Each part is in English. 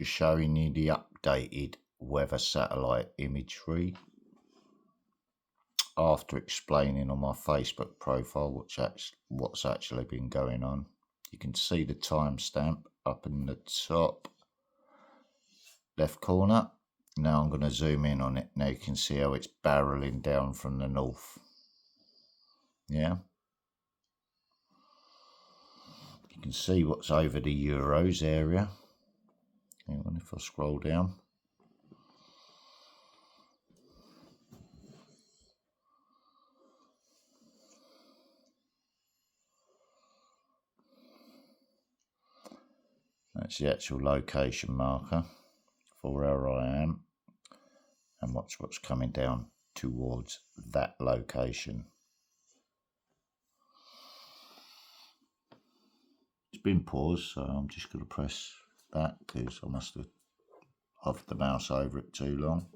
just showing you the updated weather satellite imagery after explaining on my Facebook profile what's actually been going on. You can see the timestamp up in the top left corner. Now I'm going to zoom in on it. Now you can see how it's barreling down from the north. Yeah. You can see what's over the Euros area. Hang on, if I scroll down. That's the actual location marker for where I am, and watch what's coming down towards that location. It's been paused, so I'm just going to press that because I must have hovered the mouse over it too long.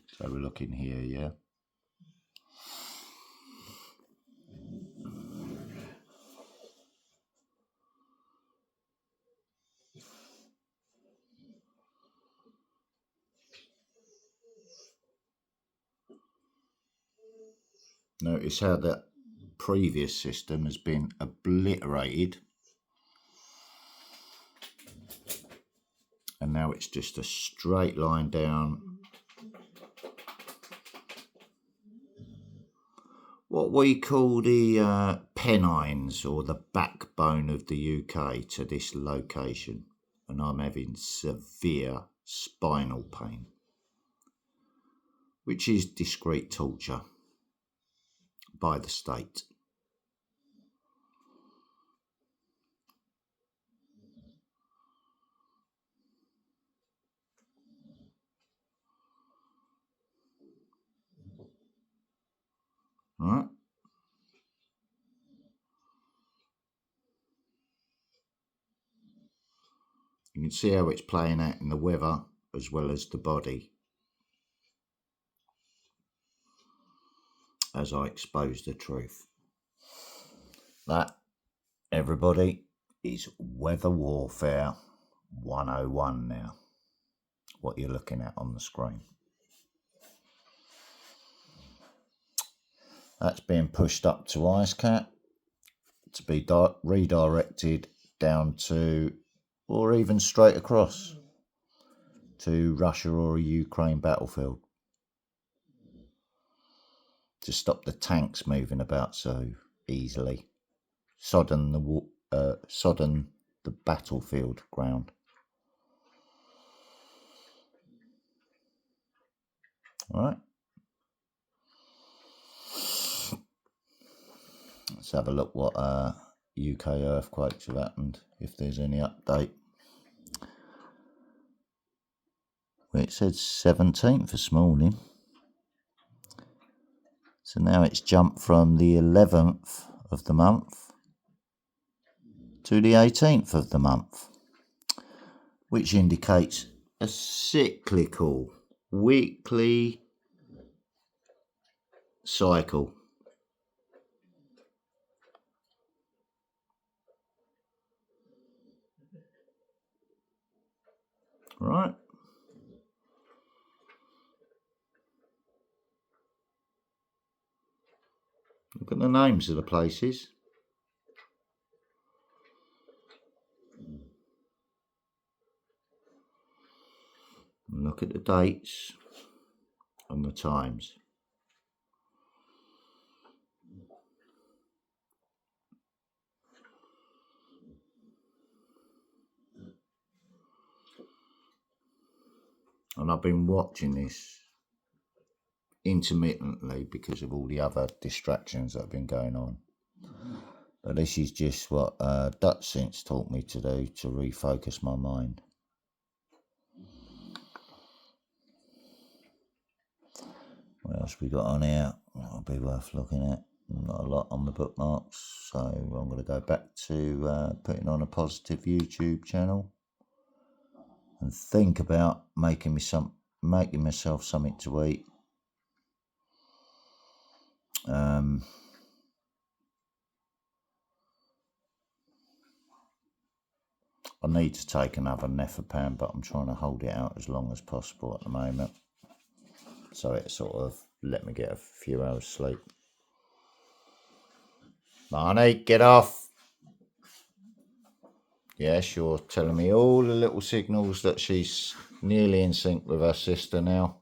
So we're looking here, yeah. Notice how that previous system has been obliterated, and now it's just a straight line down. What we call the Pennines, or the backbone of the UK, to this location, and I'm having severe spinal pain, which is discreet torture by the state. All right. You can see how it's playing out in the weather as well as the body as I expose the truth. That, everybody, is Weather Warfare 101 now, what you're looking at on the screen. That's being pushed up to IceCat to be redirected down to, or even straight across to Russia or a Ukraine battlefield, to stop the tanks moving about so easily, sodden the battlefield ground. All right. Let's have a look what UK earthquakes have happened, if there's any update. Well, it said 17th this morning. So now it's jumped from the 11th of the month to the 18th of the month, which indicates a cyclical weekly cycle. Right. Look at the names of the places. And look at the dates and the times. And I've been watching this intermittently because of all the other distractions that have been going on. But this is just what Dutch Sense taught me to do to refocus my mind. What else we got on here? That'll be worth looking at. Not a lot on the bookmarks, so I'm going to go back to putting on a positive YouTube channel and think about making myself something to eat. I need to take another Nefapan, but I'm trying to hold it out as long as possible at the moment. So it sort of let me get a few hours sleep. Marnie, get off. Yes, you're telling me all the little signals that she's nearly in sync with her sister now.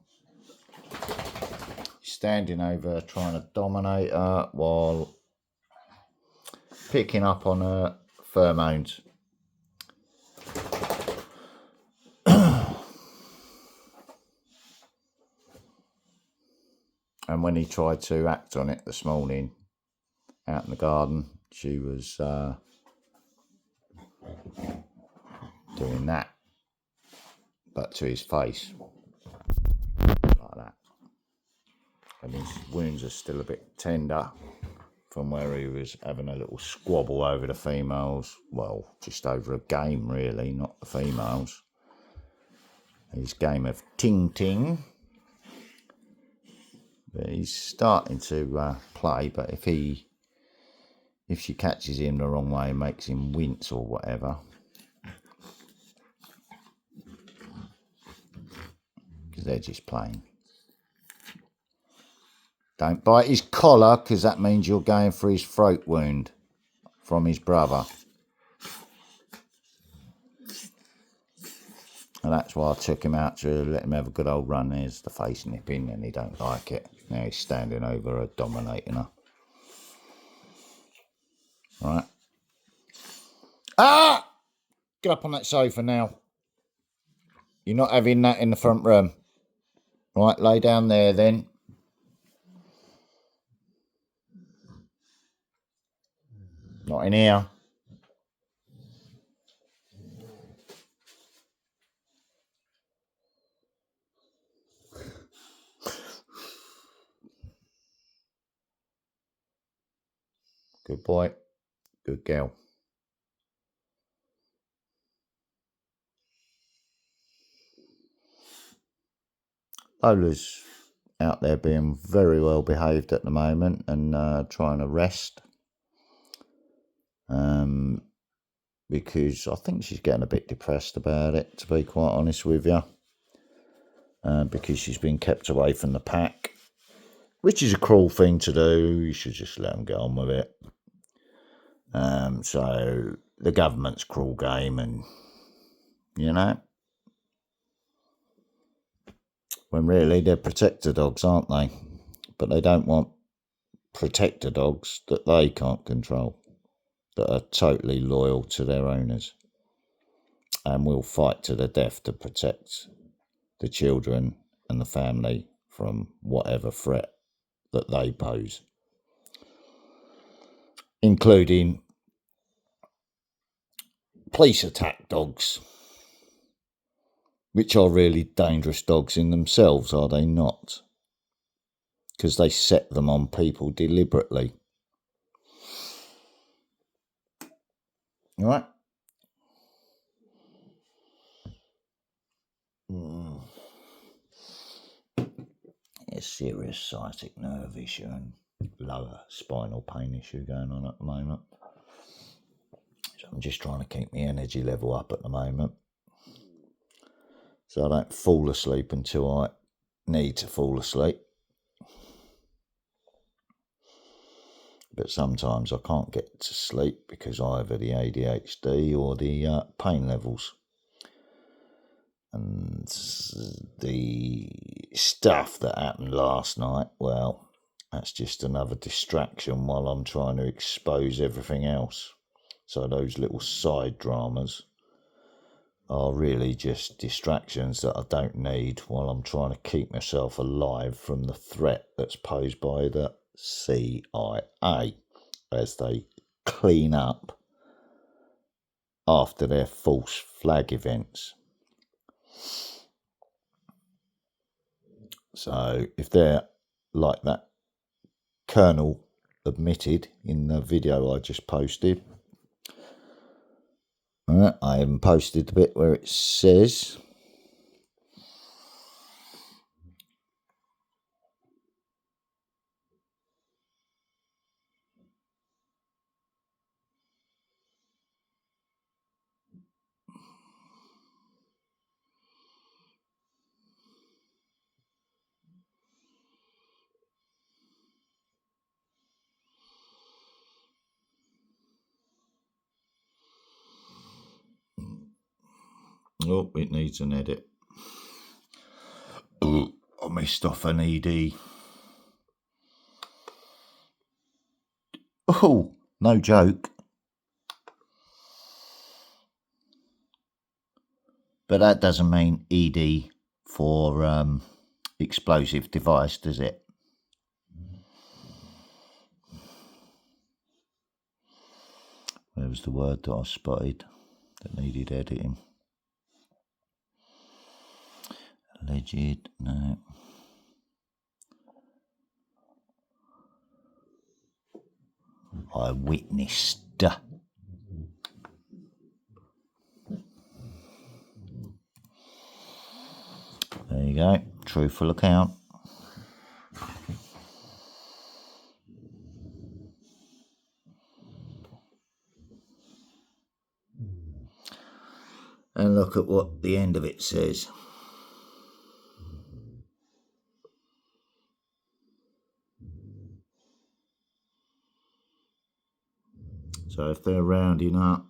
Standing over her, trying to dominate her while picking up on her pheromones. And when he tried to act on it this morning out in the garden, she was doing that, but to his face, like that. And his wounds are still a bit tender from where he was having a little squabble over the females. Well, just over a game, really, not the females. His game of ting-ting. But he's starting to play, but if she catches him the wrong way and makes him wince or whatever, because they're just playing. Don't bite his collar, because that means you're going for his throat wound from his brother. And that's why I took him out to let him have a good old run. There's the face nipping, and he don't like it. Now he's standing over her, dominating her. Right. Ah! Get up on that sofa now. You're not having that in the front room. Right, lay down there then. Not in here. Good boy. Good girl. Lola's out there being very well behaved at the moment and trying to rest. Because I think she's getting a bit depressed about it, to be quite honest with you. Because she's been kept away from the pack, which is a cruel thing to do. You should just let them get on with it. So the government's cruel game, and you know, when really they're protector dogs, aren't they? But they don't want protector dogs that they can't control, that are totally loyal to their owners and will fight to the death to protect the children and the family from whatever threat that they pose, including police attack dogs, which are really dangerous dogs in themselves, are they not? Because they set them on people deliberately. All right? A serious sciatic nerve issue and lower spinal pain issue going on at the moment. So I'm just trying to keep my energy level up at the moment, so I don't fall asleep until I need to fall asleep. But sometimes I can't get to sleep because either the ADHD or the pain levels. And the stuff that happened last night, well, that's just another distraction while I'm trying to expose everything else. So those little side dramas are really just distractions that I don't need while I'm trying to keep myself alive from the threat that's posed by the CIA as they clean up after their false flag events. So if they're like that colonel admitted in the video I just posted, I haven't posted the bit where it says Oh, it needs an edit. Oh, I missed off an ED. Oh, no joke. But that doesn't mean ED for explosive device, does it? Where was the word that I spotted that needed editing? Alleged, no. I witnessed. There you go, truthful account. And look at what the end of it says. So if they're rounding up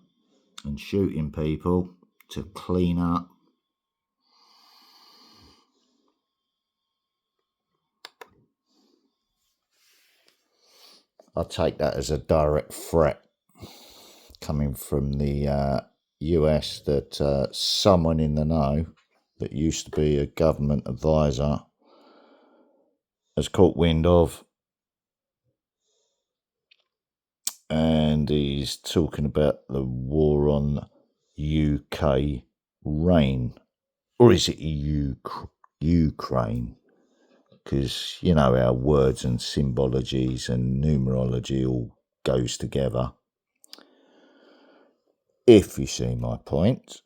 and shooting people to clean up, I take that as a direct threat coming from the US that someone in the know that used to be a government advisor has caught wind of, and he's talking about the war on UK rain, or is it Ukraine? Because you know how words and symbologies and numerology all goes together. If you see my point.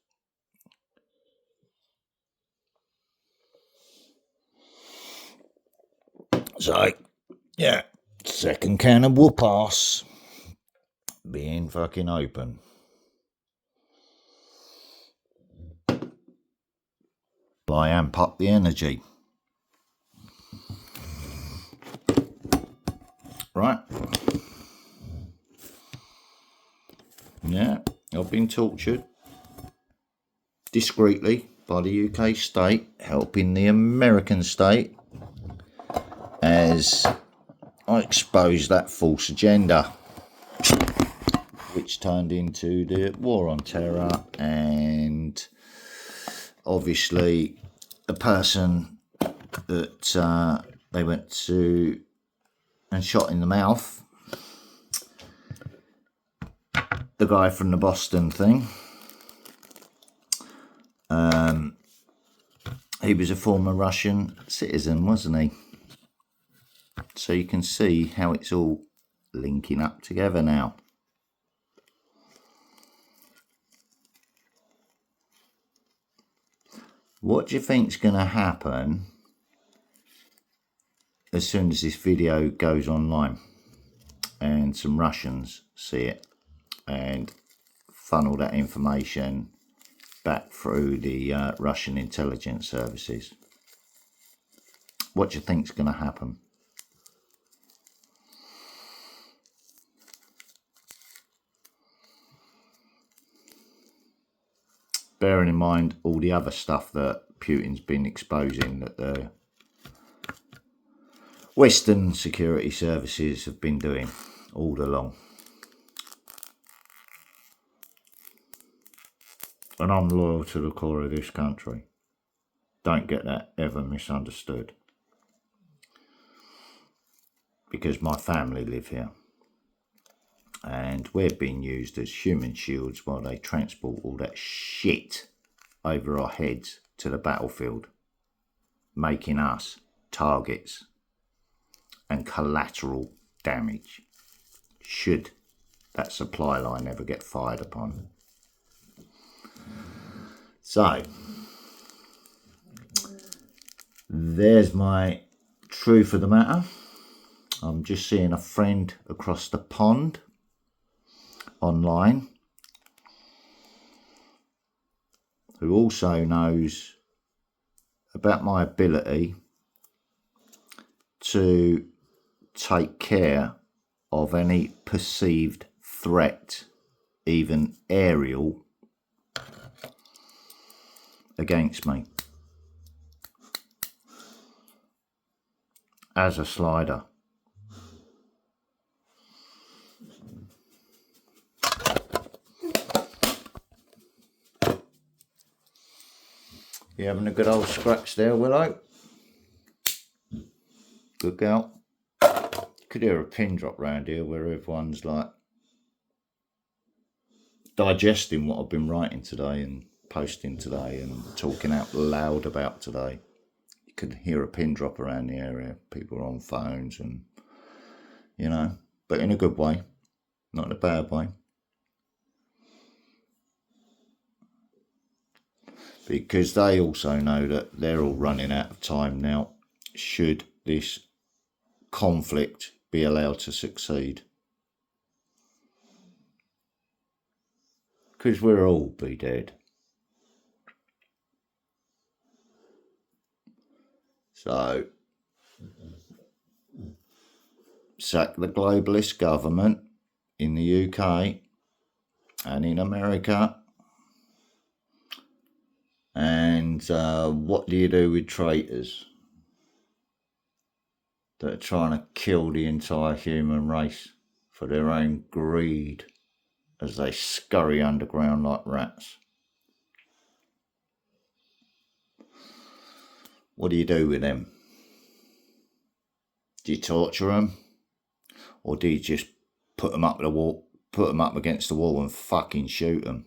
So, yeah, second can of whoop-ass being fucking open. By Amp Up the Energy. Right. Yeah, I've been tortured discreetly by the UK state, helping the American state as I exposed that false agenda, which turned into the war on terror, and obviously the person that they went to and shot in the mouth, the guy from the Boston thing, he was a former Russian citizen, wasn't he? So you can see how it's all linking up together now. What do you think's going to happen as soon as this video goes online and some Russians see it and funnel that information back through the Russian intelligence services? What do you think's going to happen? Bearing in mind all the other stuff that Putin's been exposing, that the Western security services have been doing all along. And I'm loyal to the core of this country. Don't get that ever misunderstood. Because my family live here. And we're being used as human shields while they transport all that shit over our heads to the battlefield, making us targets and collateral damage should that supply line ever get fired upon. So, there's my truth of the matter. I'm just seeing a friend across the pond online who also knows about my ability to take care of any perceived threat, even aerial, against me as a slider. You having a good old scratch there, Willow? Good girl. Could hear a pin drop round here where everyone's like digesting what I've been writing today and posting today and talking out loud about today. You could hear a pin drop around the area. People are on phones and, you know, but in a good way, not in a bad way. Because they also know that they're all running out of time now, should this conflict be allowed to succeed. Because we'll all be dead. So, sack the globalist government in the UK and in America. And what do you do with traitors that are trying to kill the entire human race for their own greed as they scurry underground like rats? What do you do with them? Do you torture them? Or do you just put them up against the wall and fucking shoot them?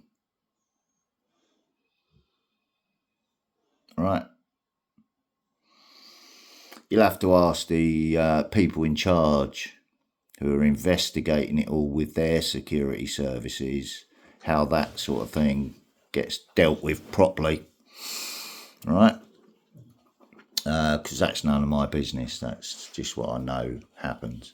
Right. You'll have to ask the people in charge who are investigating it all with their security services how that sort of thing gets dealt with properly. Right? Because that's none of my business. That's just what I know happens.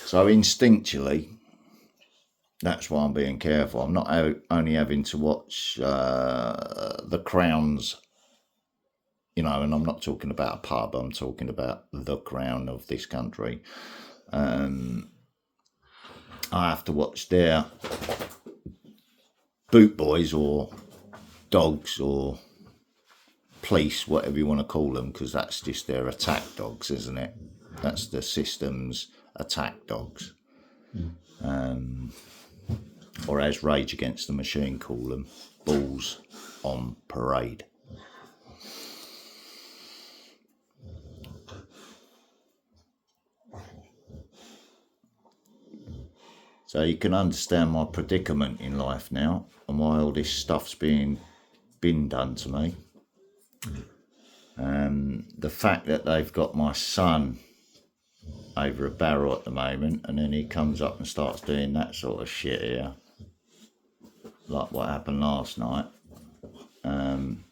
So instinctually, that's why I'm being careful. I'm not only having to watch the Crown's, you know, and I'm not talking about a pub, I'm talking about the Crown of this country. I have to watch their boot boys or dogs or police, whatever you want to call them, because that's just their attack dogs, isn't it? That's the system's attack dogs. Or as Rage Against the Machine call them, balls on parade. So you can understand my predicament in life now and why all this stuff's been done to me. The fact that they've got my son over a barrel at the moment, and then he comes up and starts doing that sort of shit here, like what happened last night. I'm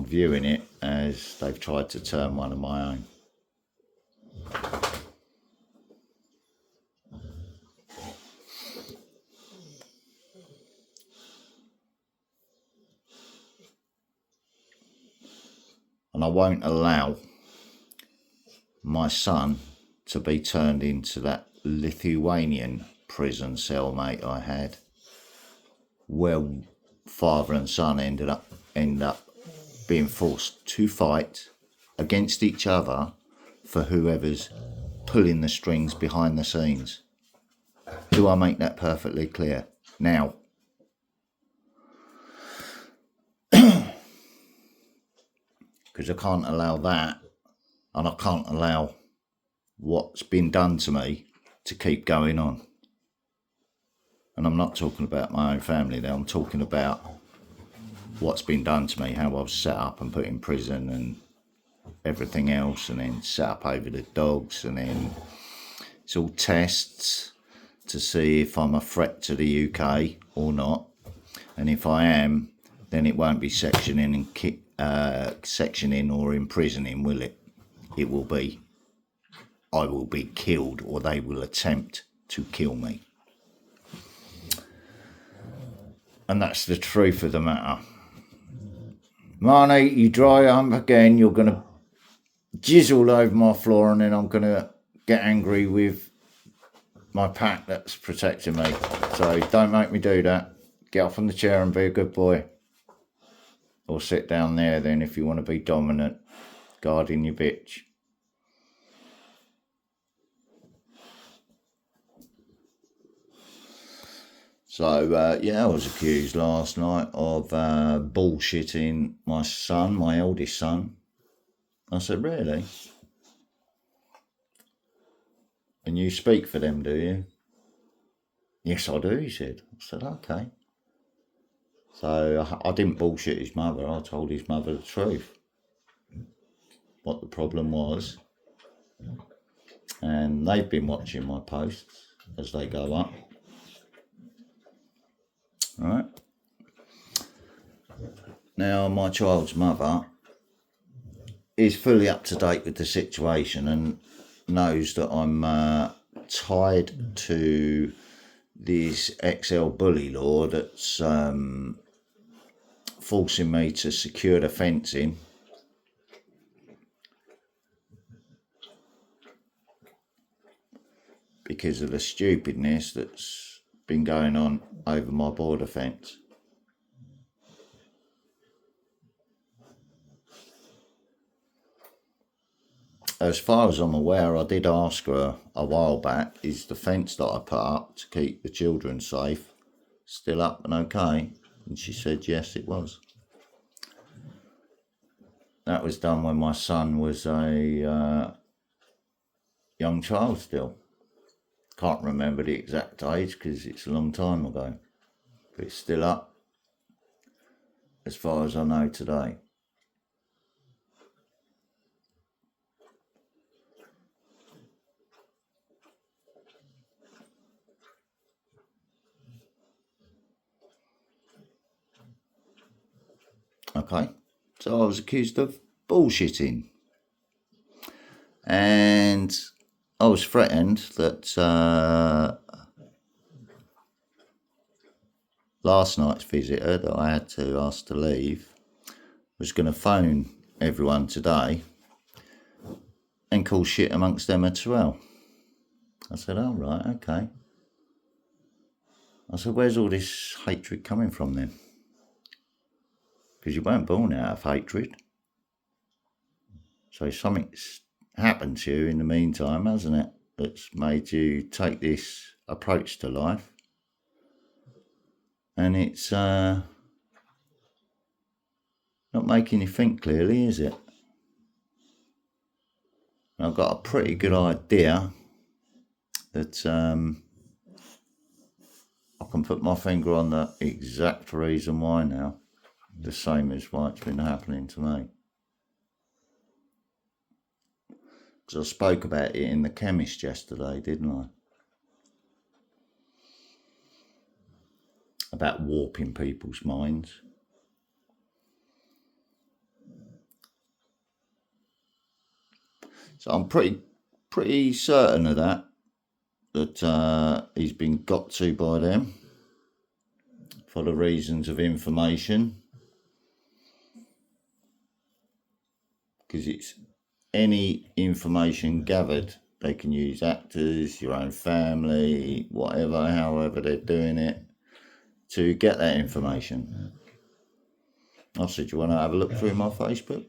viewing it as they've tried to turn one of my own. And I won't allow my son to be turned into that Lithuanian prison cellmate I had, where father and son end up being forced to fight against each other for whoever's pulling the strings behind the scenes. Do I make that perfectly clear? Now, because I can't allow that, and I can't allow what's been done to me to keep going on. And I'm not talking about my own family now, I'm talking about what's been done to me, how I was set up and put in prison and everything else, and then set up over the dogs, and then it's all tests to see if I'm a threat to the UK or not. And if I am, then it won't be sectioning or imprisoning, will it? It will be, I will be killed, or they will attempt to kill me. And that's the truth of the matter. Marnie, you dry up again, you're going to jizz all over my floor, and then I'm going to get angry with my pack that's protecting me. So don't make me do that. Get off on the chair and be a good boy. Or sit down there then if you want to be dominant, guarding your bitch. So, yeah, I was accused last night of bullshitting my son, my eldest son. I said, really? And you speak for them, do you? Yes, I do, he said. I said, okay. So I didn't bullshit his mother. I told his mother the truth, what the problem was. And they've been watching my posts as they go up. All right. Now, my child's mother is fully up to date with the situation and knows that I'm tied to this XL bully law that's forcing me to secure the fencing because of the stupidness that's been going on over my border fence. As far as I'm aware, I did ask her a while back, is the fence that I put up to keep the children safe still up and okay? And she said yes, it was. That was done when my son was a young child still. Can't remember the exact age because it's a long time ago. But it's still up as far as I know today. Okay, so I was accused of bullshitting. And I was threatened that last night's visitor that I had to ask to leave was going to phone everyone today and call shit amongst them as well. I said, oh, right, okay. I said, where's all this hatred coming from then? Because you weren't born out of hatred. So something's happened to you in the meantime, hasn't it? That's made you take this approach to life. And it's not making you think clearly, is it? And I've got a pretty good idea that I can put my finger on the exact reason why now. The same as why it's been happening to me. Because I spoke about it in the chemist yesterday, didn't I? About warping people's minds. So I'm pretty certain of that he's been got to by them for the reasons of information. Because it's any information gathered. They can use actors, your own family, whatever, however they're doing it, to get that information. I said, you want to have a look through my Facebook?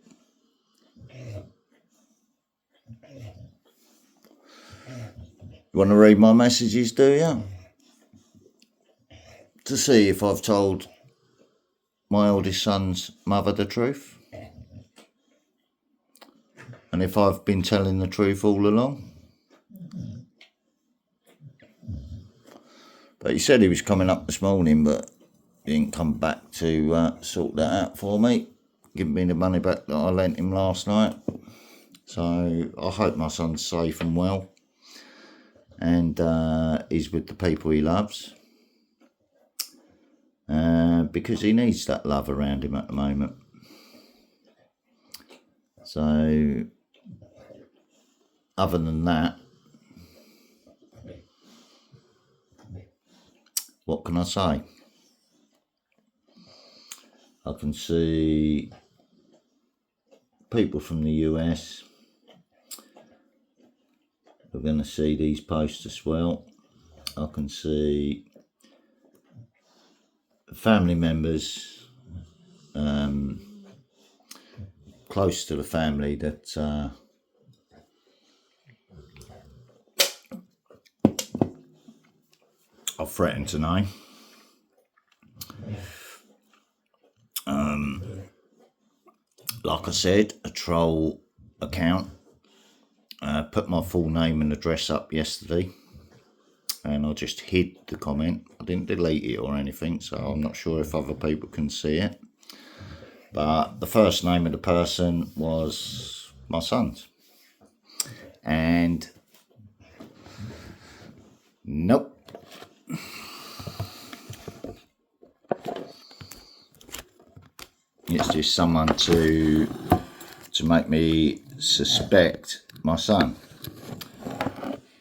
You want to read my messages, do you? To see if I've told my oldest son's mother the truth? And if I've been telling the truth all along? But he said he was coming up this morning, but he didn't come back to sort that out for me. Give me the money back that I lent him last night. So I hope my son's safe and well. And he's with the people he loves. Because he needs that love around him at the moment. So, other than that, what can I say? I can see people from the US. We're going to see these posts as well. I can see family members close to the family that I've threatened to name. Like I said, a troll account put my full name and address up yesterday, and I just hid the comment. I didn't delete it or anything, so I'm not sure if other people can see it. But the first name of the person was my son's. And nope. It's just someone to make me suspect my son,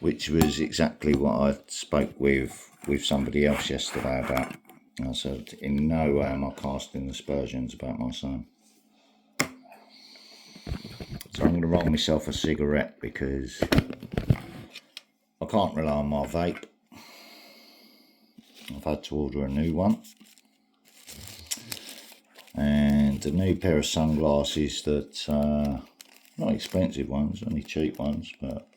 which was exactly what I spoke with somebody else yesterday about. I said, in no way am I casting aspersions about my son. So I'm going to roll myself a cigarette because I can't rely on my vape. I've had to order a new one. And a new pair of sunglasses that, not expensive ones, only cheap ones, but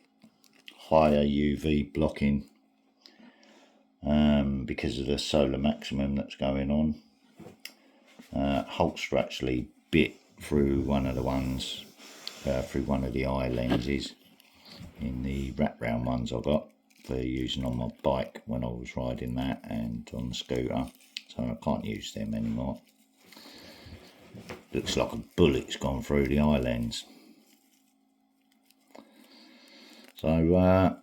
higher UV blocking because of the solar maximum that's going on. Holster actually bit through one of the ones, through one of the eye lenses in the wraparound ones I got for using on my bike when I was riding that and on the scooter, so I can't use them anymore. Looks like a bullet's gone through the eye lens. So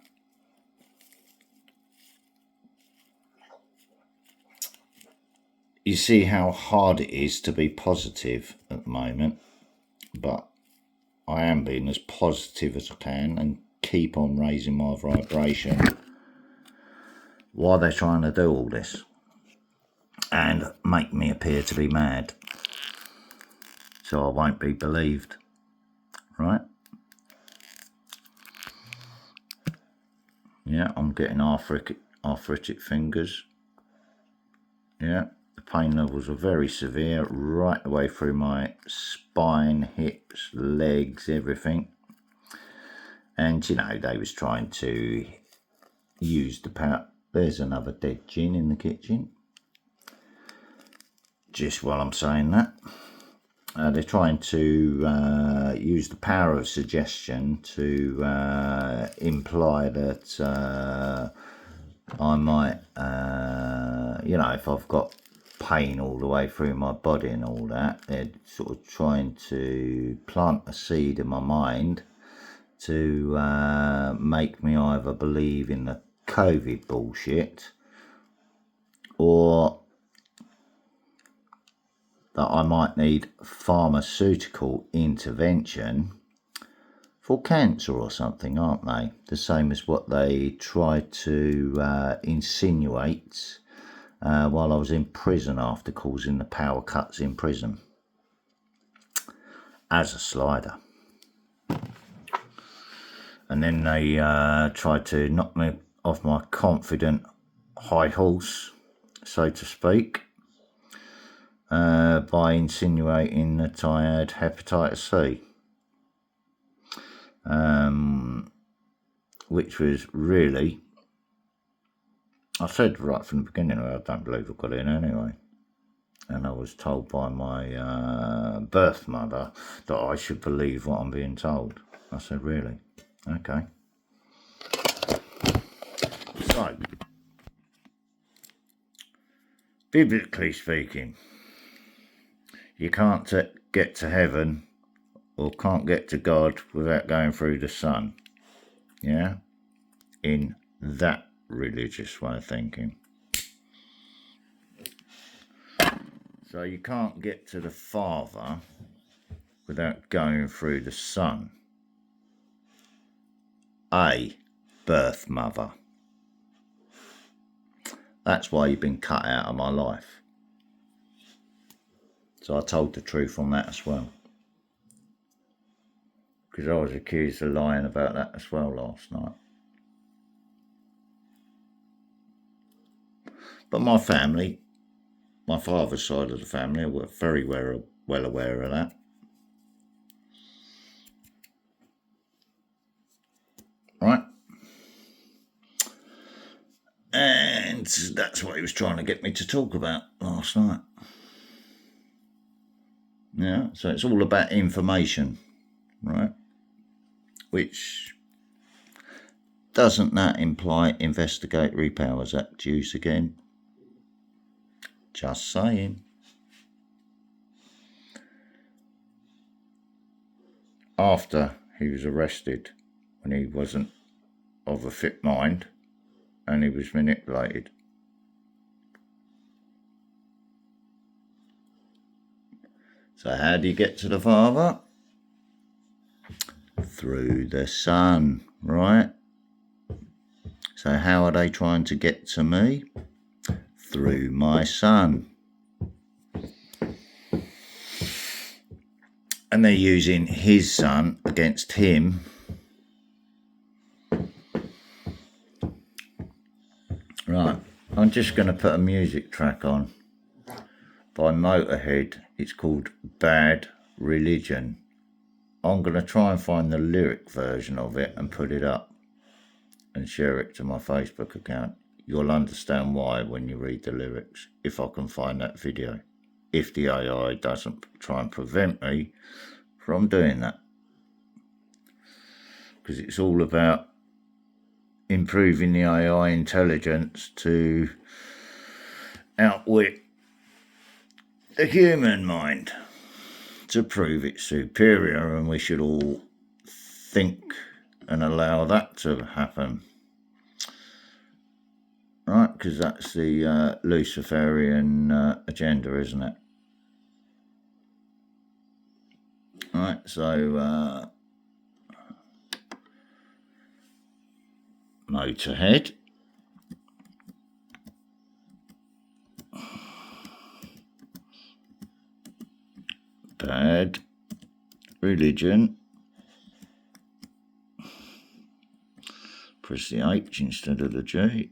you see how hard it is to be positive at the moment, but I am being as positive as I can and keep on raising my vibration while they're trying to do all this and make me appear to be mad, so I won't be believed, right? Yeah, I'm getting arthritic fingers. Yeah, the pain levels are very severe right the way through my spine, hips, legs, everything. And you know, they was trying to use the power. There's another dead gin in the kitchen. Just while I'm saying that, they're trying to use the power of suggestion to imply that I might, you know, if I've got pain all the way through my body and all that, they're sort of trying to plant a seed in my mind to make me either believe in the COVID bullshit or that I might need pharmaceutical intervention for cancer or something, aren't they? The same as what they tried to insinuate while I was in prison after causing the power cuts in prison as a slider. And then they tried to knock me off my confident high horse, so to speak, by insinuating that I had hepatitis C, which was really, I said right from the beginning, I don't believe I got it anyway. And I was told by my birth mother that I should believe what I'm being told. I said, really? Okay. So, biblically speaking, you can't get to heaven or can't get to God without going through the Son. Yeah? In that religious way of thinking. So you can't get to the Father without going through the Son. A birth mother. That's why you've been cut out of my life. So I told the truth on that as well. Because I was accused of lying about that as well last night. But my family, my father's side of the family, were very well aware of that. Right? And that's what he was trying to get me to talk about last night. Yeah, so it's all about information, right? Which doesn't that imply Investigatory Powers Act use again? Just saying. After he was arrested, when he wasn't of a fit mind and he was manipulated. So how do you get to the Father? Through the Son, right? So how are they trying to get to me? Through my Son. And they're using his Son against him. Right, I'm just going to put a music track on by Motorhead. It's called Bad Religion. I'm going to try and find the lyric version of it and put it up and share it to my Facebook account. You'll understand why when you read the lyrics, if I can find that video. If the AI doesn't try and prevent me from doing that. Because it's all about improving the AI intelligence to outwit the human mind, to prove it's superior, and we should all think and allow that to happen. Right, because that's the Luciferian agenda, isn't it? Right, so Motorhead. Bad Religion. Press the H instead of the J.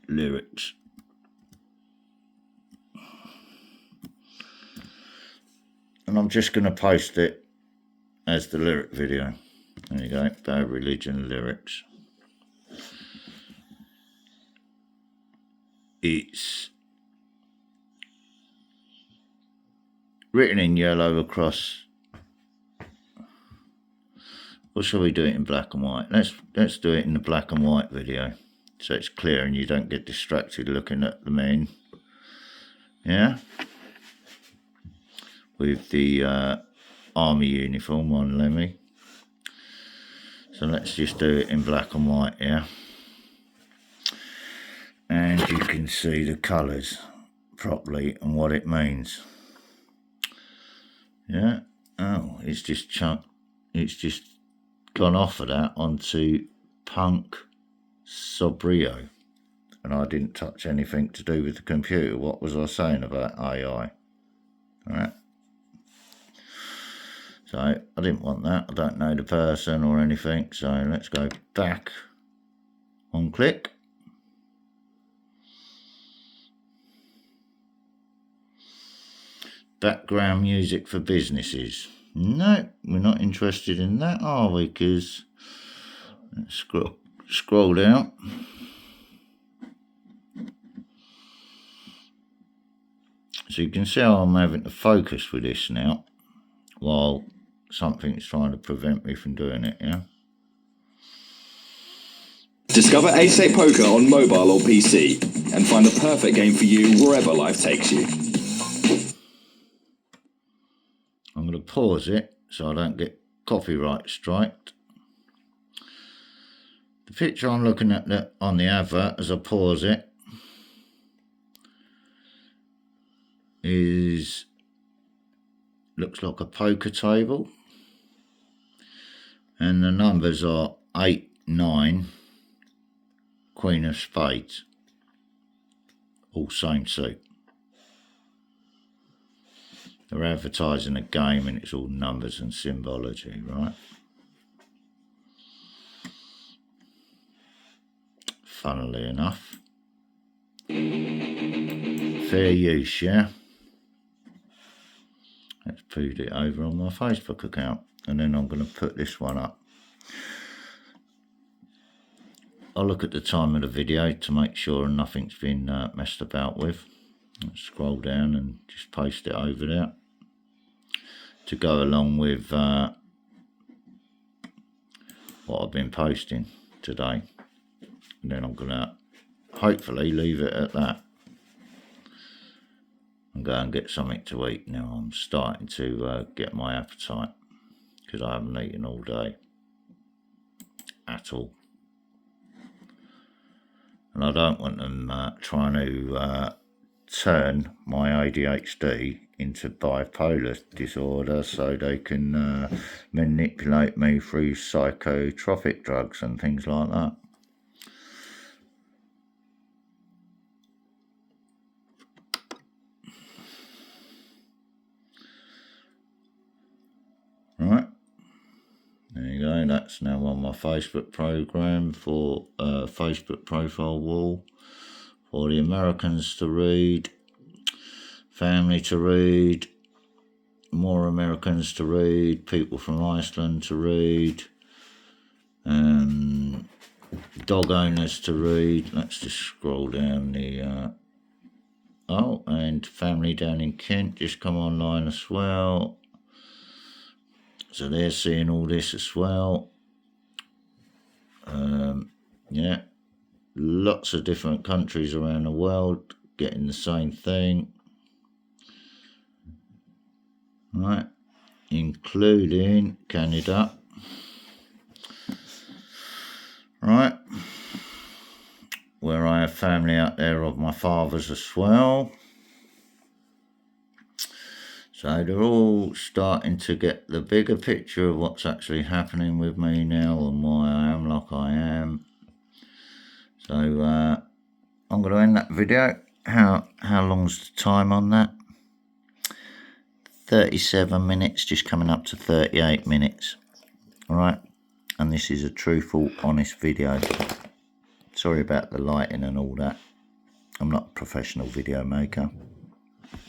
Lyrics. And I'm just going to post it as the lyric video. There you go, Bad Religion lyrics. It's written in yellow across. Or shall we do it in black and white? Let's do it in the black and white video, so it's clear and you don't get distracted looking at the men. Yeah, with the army uniform on Lemmy. So let's just do it in black and white, yeah. And you can see the colours properly and what it means. Yeah. Oh, it's just gone off of that onto Punk Sobrio, and I didn't touch anything to do with the computer. What was I saying about AI? All right. So I didn't want that. I don't know the person or anything. So let's go back on click. Background music for businesses. No, we're not interested in that, are we? Because let's scroll down. So you can see how I'm having to focus with this now, while something's trying to prevent me from doing it, yeah? Discover Ace8 Poker on mobile or PC and find the perfect game for you wherever life takes you. I'm going to pause it so I don't get copyright striked. The picture I'm looking at on the advert as I pause it looks like a poker table, and the numbers are 8, 9, Queen of Spades. all same suit. They're advertising a game and it's all numbers and symbology, right? Funnily enough. Fair use, yeah? Let's put it over on my Facebook account. And then I'm going to put this one up. I'll look at the time of the video to make sure nothing's been messed about with. Let's scroll down and just paste it over there to go along with what I've been posting today. And then I'm going to hopefully leave it at that and go and get something to eat. Now I'm starting to get my appetite because I haven't eaten all day at all. And I don't want them trying to turn my ADHD into bipolar disorder so they can manipulate me through psychotropic drugs and things like that. Right, there you go. That's now on my Facebook program for Facebook profile wall for the Americans to read, family to read, more Americans to read, people from Iceland to read, dog owners to read. Let's just scroll down the oh, and family down in Kent just come online as well. So they're seeing all this as well. Yeah, lots of different countries around the world getting the same thing. Right, including Canada. Right, where I have family out there of my father's as well. So they're all starting to get the bigger picture of what's actually happening with me now and why I am like I am. So I'm going to end that video. How long's the time on that? 37 minutes, just coming up to 38 minutes. Alright, and this is a truthful, honest video. Sorry about the lighting and all that. I'm not a professional video maker.